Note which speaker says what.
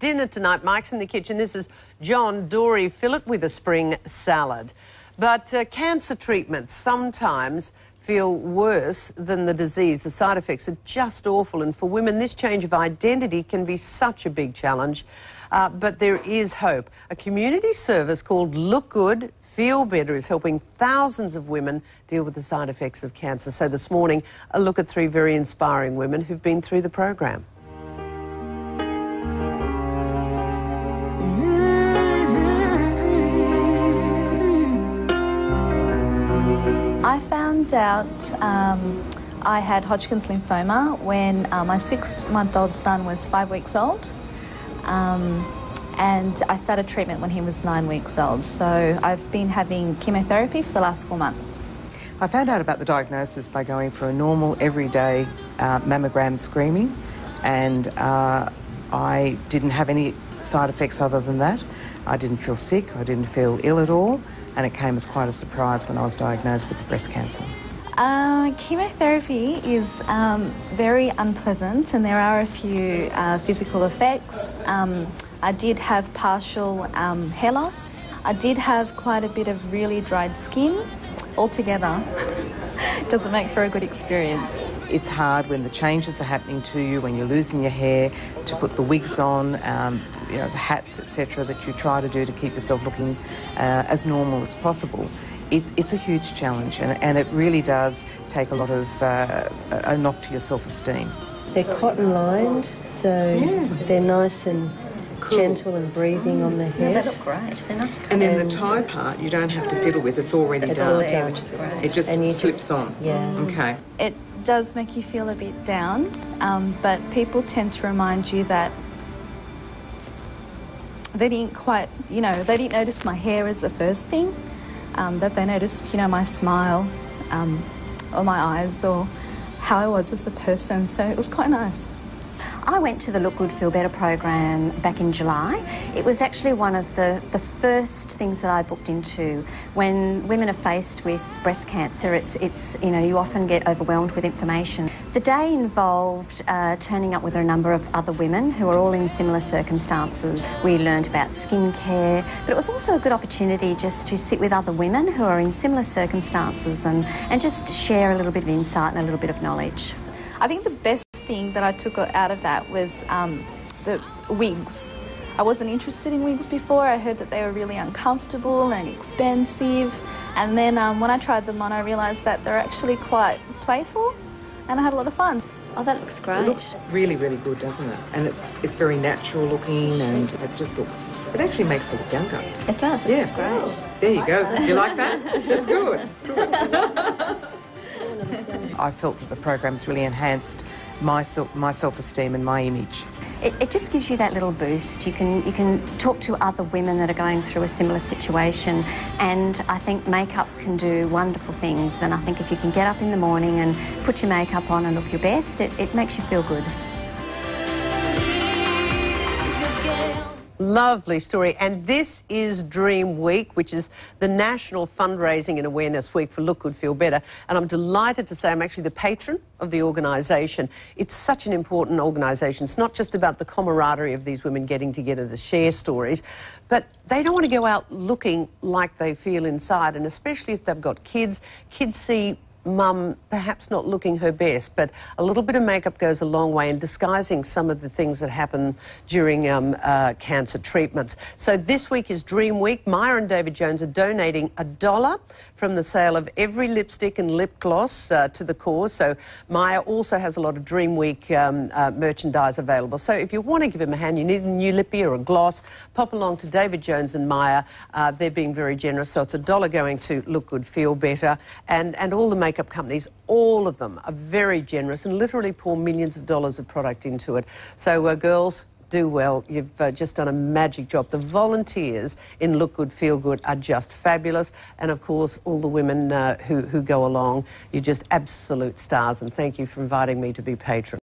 Speaker 1: dinner tonight. Mike's in the kitchen. This is John Dory fillet with a spring salad. But cancer treatments sometimes feel worse than the disease. The side effects are just awful, and for women this change of identity can be such a big challenge. But there is hope. A community service called Look Good, Feel Better is helping thousands of women deal with the side effects of cancer. So this morning, a look at 3 very inspiring women who've been through the program.
Speaker 2: I found out I had Hodgkin's lymphoma when my 6-month-old son was 5 weeks old. And I started treatment when he was 9 weeks old. So I've been having chemotherapy for the last 4 months.
Speaker 3: I found out about the diagnosis by going for a normal, everyday mammogram screening, and I didn't have any side effects other than that. I didn't feel sick, I didn't feel ill at all, and it came as quite a surprise when I was diagnosed with breast cancer.
Speaker 2: Chemotherapy is very unpleasant, and there are a few physical effects. I did have partial hair loss. I did have quite a bit of really dried skin. Altogether, it doesn't make for a good experience.
Speaker 3: It's hard when the changes are happening to you, when you're losing your hair, to put the wigs on, you know, the hats, etc., that you try to do to keep yourself looking as normal as possible. It's a huge challenge, and it really does take a lot of a knock to your self-esteem.
Speaker 4: They're cotton lined, so they're nice and gentle and breathing on the head.
Speaker 5: Yeah, they look great. They're nice colours.
Speaker 3: And then the tie part you don't have to fiddle with, it's already
Speaker 4: It's
Speaker 3: done.
Speaker 4: all done.
Speaker 5: Which is great.
Speaker 3: It just slips on.
Speaker 4: Yeah.
Speaker 3: Okay.
Speaker 2: It does make you feel a bit down, but people tend to remind you that they didn't quite, you know, they didn't notice my hair as the first thing, that they noticed, you know, my smile or my eyes or how I was as a person, so it was quite nice.
Speaker 5: I went to the Look Good, Feel Better program back in July. It was actually one of the first things that I booked into. When women are faced with breast cancer, it's you know, you often get overwhelmed with information. The day involved turning up with a number of other women who are all in similar circumstances. We learned about skincare, but it was also a good opportunity just to sit with other women who are in similar circumstances and just share a little bit of insight and a little bit of knowledge.
Speaker 2: I think the best thing that I took out of that was the wigs. I wasn't interested in wigs before. I heard that they were really uncomfortable and expensive, and then when I tried them on, I realised that they're actually quite playful, and I had a lot of fun.
Speaker 5: Oh, that looks great.
Speaker 3: It looks really, really good, doesn't it? And it's very natural looking, and it just looks, it actually makes it look younger.
Speaker 5: It does, it looks great.
Speaker 3: There you go. You like that? That's good. That's good. I felt that the program's really enhanced my self-esteem and my image.
Speaker 5: It just gives you that little boost. You can talk to other women that are going through a similar situation, and I think makeup can do wonderful things, and I think if you can get up in the morning and put your makeup on and look your best, it makes you feel good.
Speaker 1: Lovely story. And this is Dream Week, which is the National Fundraising and Awareness Week for Look Good, Feel Better. And I'm delighted to say I'm actually the patron of the organisation. It's such an important organisation. It's not just about the camaraderie of these women getting together to share stories, but they don't want to go out looking like they feel inside, and especially if they've got kids. Kids see Mum perhaps not looking her best, but a little bit of makeup goes a long way in disguising some of the things that happen during cancer treatments. So this week is Dream Week. Maya and David Jones are donating $1 from the sale of every lipstick and lip gloss to the cause. So Maya also has a lot of Dream Week merchandise available. So if you want to give him a hand, you need a new lippy or a gloss, pop along to David Jones and Maya. They're being very generous, so it's $1 going to Look Good, Feel Better. And all the makeup companies, all of them are very generous and literally pour millions of dollars of product into it. So girls, do well. You've just done a magic job. The volunteers in Look Good, Feel Good are just fabulous. And of course, all the women who go along, you're just absolute stars. And thank you for inviting me to be patron.